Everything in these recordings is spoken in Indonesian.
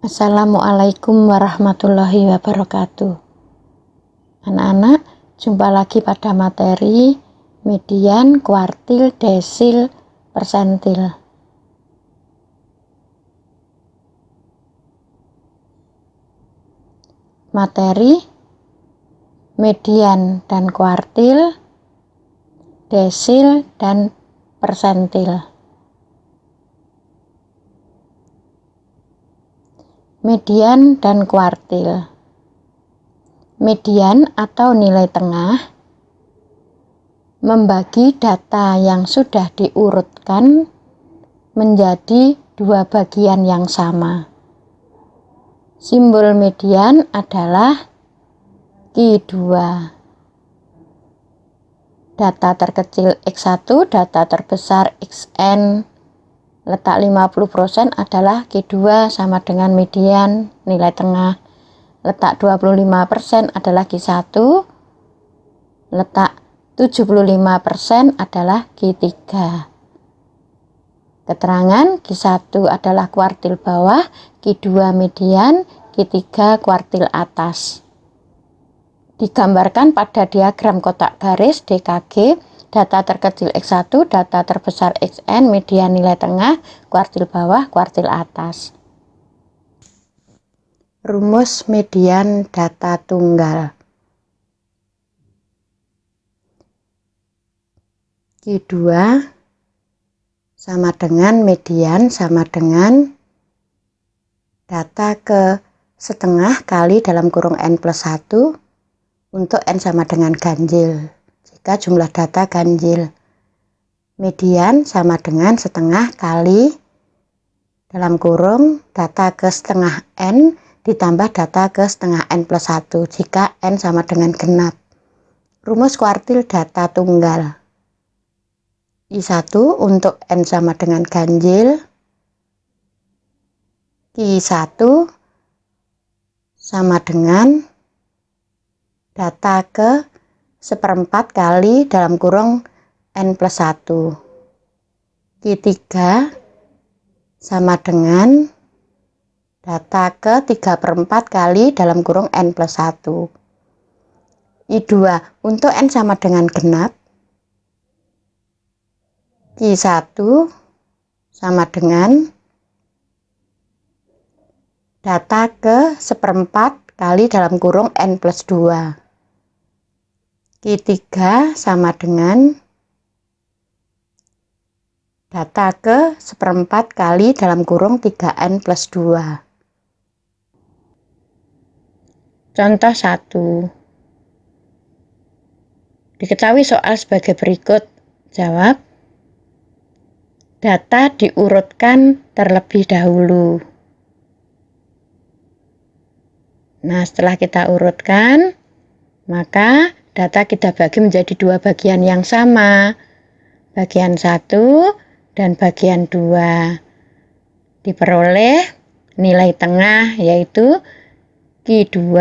Assalamualaikum warahmatullahi wabarakatuh. Anak-anak, jumpa lagi pada materi median, kuartil, desil, persentil. Materi median dan kuartil, desil dan persentil. Median dan kuartil. Median atau nilai tengah membagi data yang sudah diurutkan menjadi dua bagian yang sama. Simbol median adalah Q2. Data terkecil X1, data terbesar Xn. Letak 50% adalah Q2 sama dengan median, nilai tengah. Letak 25% adalah Q1. Letak 75% adalah Q3. Keterangan Q1 adalah kuartil bawah, Q2 median, Q3 kuartil atas. Digambarkan pada diagram kotak garis DKG. Data terkecil X1, data terbesar Xn, median nilai tengah, kuartil bawah, kuartil atas. Rumus median data tunggal. Q2 sama dengan median sama dengan data ke setengah kali dalam kurung N plus 1 untuk N sama dengan ganjil. Jika jumlah data ganjil, median sama dengan setengah kali dalam kurung data ke setengah N ditambah data ke setengah N plus 1 jika N sama dengan genap. Rumus kuartil data tunggal. I1 untuk N sama dengan ganjil, Q1 sama dengan data ke seperempat kali dalam kurung N plus 1. Q3 sama dengan data ke 3/4 kali dalam kurung N plus 1. I2 untuk N sama dengan genap, Q1 sama dengan data ke seperempat kali dalam kurung N plus 2. Q3 sama dengan data ke seperempat kali dalam kurung 3N plus 2. Contoh 1. Diketahui soal sebagai berikut. Jawab. Data diurutkan terlebih dahulu. Nah, setelah kita urutkan, maka data kita bagi menjadi dua bagian yang sama. Bagian 1 dan bagian 2. Diperoleh nilai tengah yaitu Q2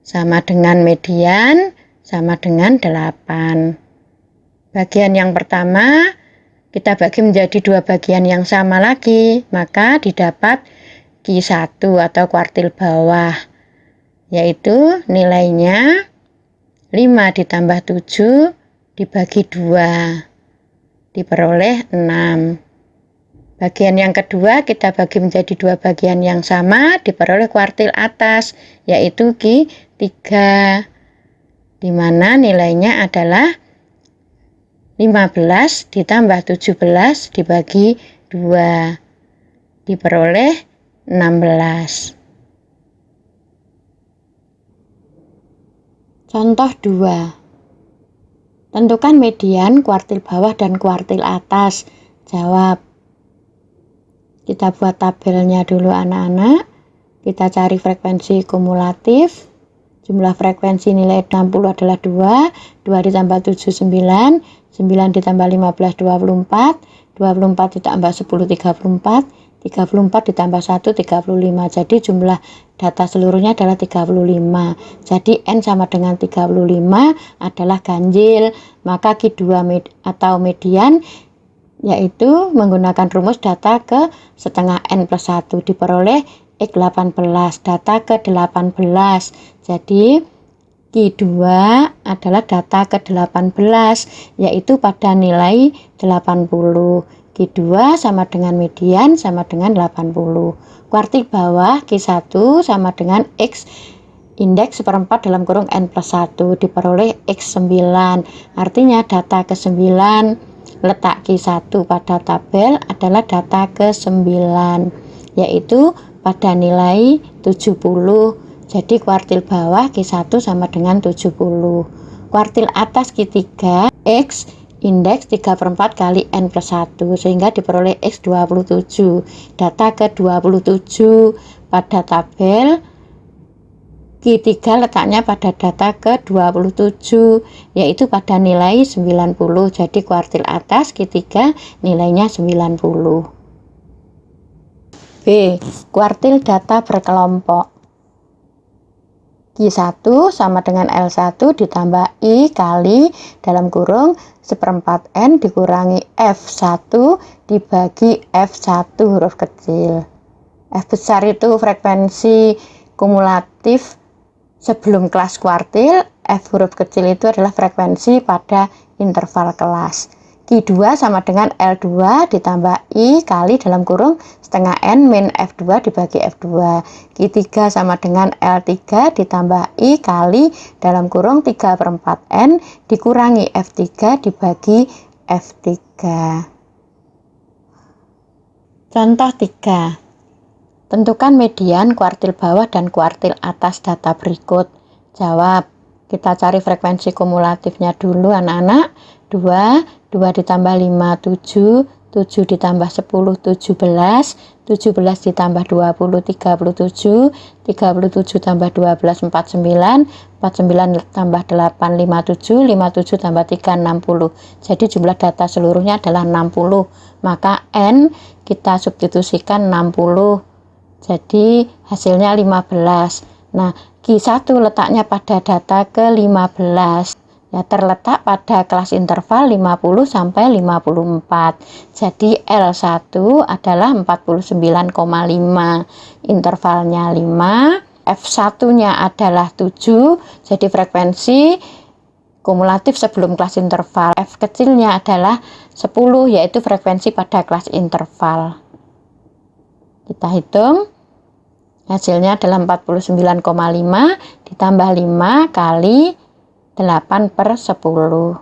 sama dengan median sama dengan 8. Bagian yang pertama kita bagi menjadi dua bagian yang sama lagi, maka didapat Q1 atau kuartil bawah, yaitu nilainya 5 ditambah 7 dibagi 2 diperoleh 6. Bagian yang kedua kita bagi menjadi dua bagian yang sama, diperoleh kuartil atas yaitu Q3, di mana nilainya adalah 15 ditambah 17 dibagi 2 diperoleh 16. Contoh 2. Tentukan median, kuartil bawah dan kuartil atas. Jawab. Kita buat tabelnya dulu anak-anak. Kita cari frekuensi kumulatif. Jumlah frekuensi nilai 60 adalah 2. 2 ditambah 7 9. 9 ditambah 15 24. 24 ditambah 10 34. 34 ditambah 1 35. Jadi jumlah data seluruhnya adalah 35. Jadi N sama dengan 35 adalah ganjil. Maka Q2 atau median yaitu menggunakan rumus data ke setengah N plus 1 diperoleh X18, data ke 18. Jadi Q2 adalah data ke 18, yaitu pada nilai 80. Q2 sama dengan median sama dengan 80. Kuartil bawah Q1 sama dengan X indeks seperempat dalam kurung N plus 1 diperoleh X9. Artinya data ke-9 letak Q1 pada tabel adalah data ke-9, yaitu pada nilai 70. Jadi kuartil bawah Q1 sama dengan 70. Kuartil atas Q3 X indeks 3/4 kali N plus 1 sehingga diperoleh X27. Data ke-27 pada tabel Q3 letaknya pada data ke-27, yaitu pada nilai 90. Jadi kuartil atas Q3 nilainya 90. B. Kuartil data berkelompok. Q1 sama dengan L1 ditambah I kali dalam kurung seperempat N dikurangi F1 dibagi F1 huruf kecil. F besar itu frekuensi kumulatif sebelum kelas kuartil, F huruf kecil itu adalah frekuensi pada interval kelas. Q2 sama dengan L2 ditambah I kali dalam kurung setengah N min F2 dibagi F2. Q3 sama dengan L3 ditambah I kali dalam kurung 3/4 N dikurangi F3 dibagi F3. Contoh 3. Tentukan median kuartil bawah dan kuartil atas data berikut. Jawab. Kita cari frekuensi kumulatifnya dulu anak-anak. 2 ditambah 5, 7 ditambah 10, 17 ditambah 20, 37 tambah 12, 49 tambah 8, 57 tambah 3, 60. Jadi jumlah data seluruhnya adalah 60. Maka N kita substitusikan 60. Jadi hasilnya 15. Nah, Q1 letaknya pada data ke-15. Ya, terletak pada kelas interval 50 sampai 54. Jadi L1 adalah 49,5. Intervalnya 5. F1-nya adalah 7. Jadi frekuensi kumulatif sebelum kelas interval. F kecilnya adalah 10, yaitu frekuensi pada kelas interval. Kita hitung. Hasilnya adalah 49,5 ditambah 5 kali 8/10.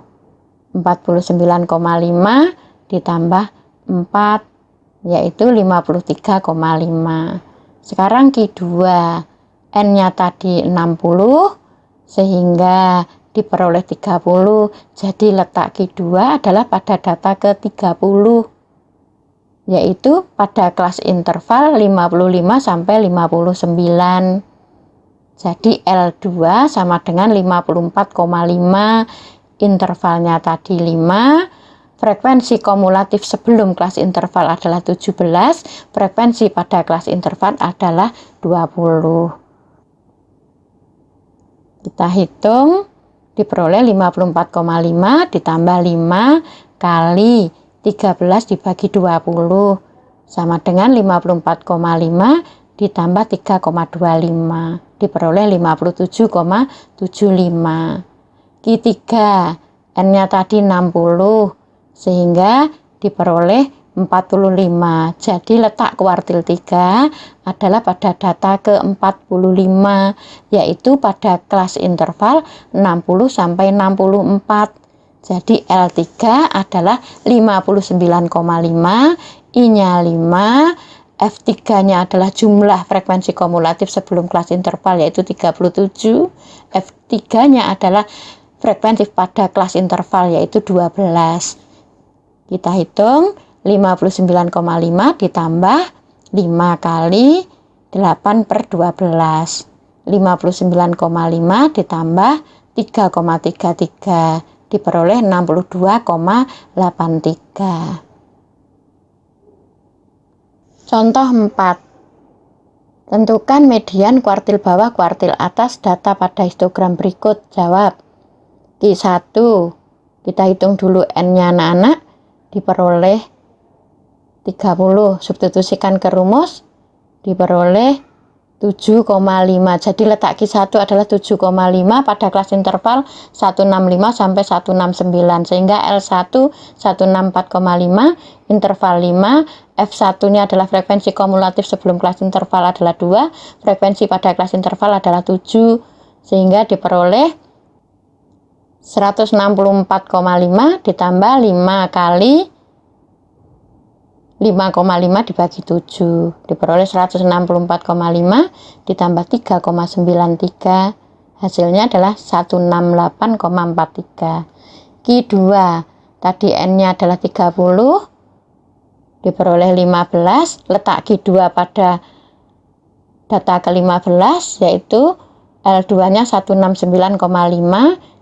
49,5 ditambah 4 yaitu 53,5. Sekarang Q2 N-nya tadi 60 sehingga diperoleh 30. Jadi letak Q2 adalah pada data ke-30, yaitu pada kelas interval 55 sampai 59. Jadi L2 sama dengan 54,5. Intervalnya tadi 5. Frekuensi kumulatif sebelum kelas interval adalah 17. Frekuensi pada kelas interval adalah 20. Kita hitung, diperoleh 54,5 ditambah 5 kali 13 dibagi 20 sama dengan 54,5 ditambah 3,25 diperoleh 57,75. Q3 N-nya tadi 60 sehingga diperoleh 45. Jadi letak kuartil 3 adalah pada data ke-45, yaitu pada kelas interval 60 sampai 64. Jadi L3 adalah 59,5, I-nya 5, F3-nya adalah jumlah frekuensi kumulatif sebelum kelas interval yaitu 37, F3-nya adalah frekuensi pada kelas interval yaitu 12. Kita hitung 59,5 ditambah 5 kali 8/12. 59,5 ditambah 3,33 diperoleh 62,83. Contoh 4. Tentukan median kuartil bawah kuartil atas data pada histogram berikut. Jawab. Q1 kita hitung dulu N-nya anak-anak, diperoleh 30. Substitusikan ke rumus, diperoleh 7,5. Jadi letak Q1 adalah 7,5 pada kelas interval 165 sampai 169. Sehingga L1 164,5, interval 5. F1 ini adalah frekuensi kumulatif sebelum kelas interval adalah 2. Frekuensi pada kelas interval adalah 7. Sehingga diperoleh 164,5 ditambah 5 kali 5,5 dibagi 7, diperoleh 164,5 ditambah 3,93, hasilnya adalah 168,43. Q2 tadi N-nya adalah 30, diperoleh 15. Letak Q2 pada data ke-15 yaitu L2-nya 169,5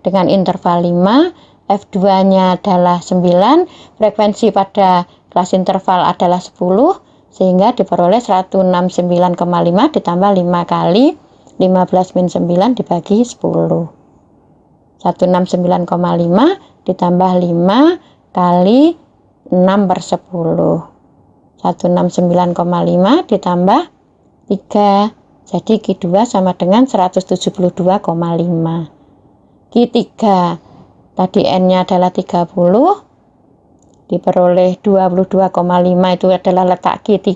dengan interval 5, F2-nya adalah 9, frekuensi pada kelas interval adalah 10, sehingga diperoleh 169,5 ditambah 5 kali 15 min 9 dibagi 10. 169,5 ditambah 5 kali 6 per 10. 169,5 ditambah 3. Jadi Q2 sama dengan 172,5. Q3 tadi N-nya adalah 30, diperoleh 22,5, itu adalah letak Q3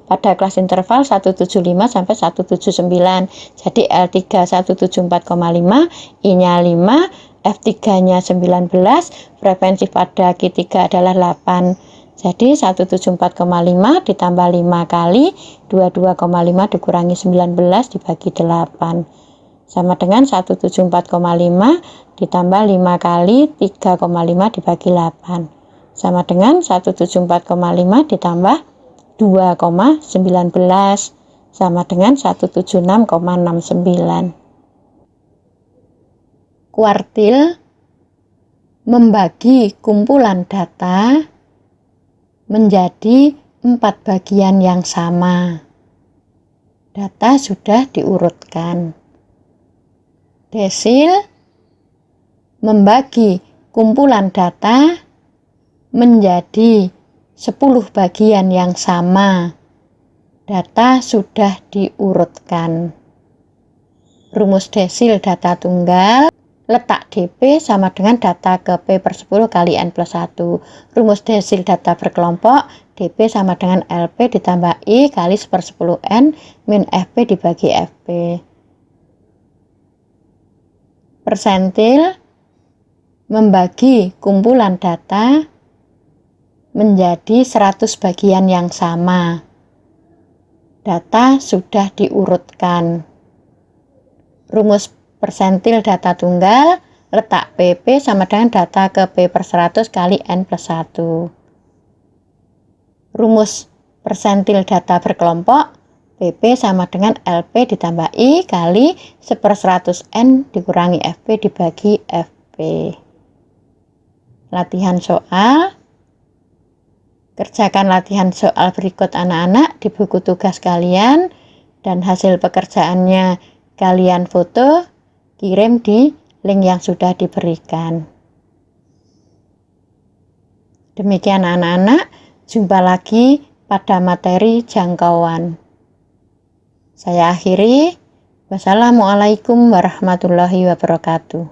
pada kelas interval 175 sampai 179. Jadi L3 174,5, I-nya 5, F3-nya 19, frekuensi pada Q3 adalah 8. Jadi 174,5 ditambah 5 kali 22,5 dikurangi 19 dibagi 8. Sama dengan 174,5 ditambah 5 kali 3,5 dibagi 8. Sama dengan 174,5 ditambah 2,19 sama dengan 176,69. Kuartil membagi kumpulan data menjadi 4 bagian yang sama. Data sudah diurutkan. Desil membagi kumpulan data menjadi 10 bagian yang sama. Data sudah diurutkan. Rumus desil data tunggal, letak DP sama dengan data ke P per 10 kali N plus 1. Rumus desil data berkelompok, DP sama dengan LP ditambah I kali 1/10 N min FP dibagi FP. Persentil membagi kumpulan data menjadi 100 bagian yang sama. Data sudah diurutkan. Rumus persentil data tunggal, letak PP sama dengan data ke P per 100 kali N plus 1. Rumus persentil data berkelompok, PP sama dengan LP ditambah I kali 1/100 N dikurangi FP dibagi FP. Latihan soal. Kerjakan latihan soal berikut anak-anak di buku tugas kalian dan hasil pekerjaannya kalian foto, kirim di link yang sudah diberikan. Demikian anak-anak, jumpa lagi pada materi jangkauan. Saya akhiri. Wassalamualaikum warahmatullahi wabarakatuh.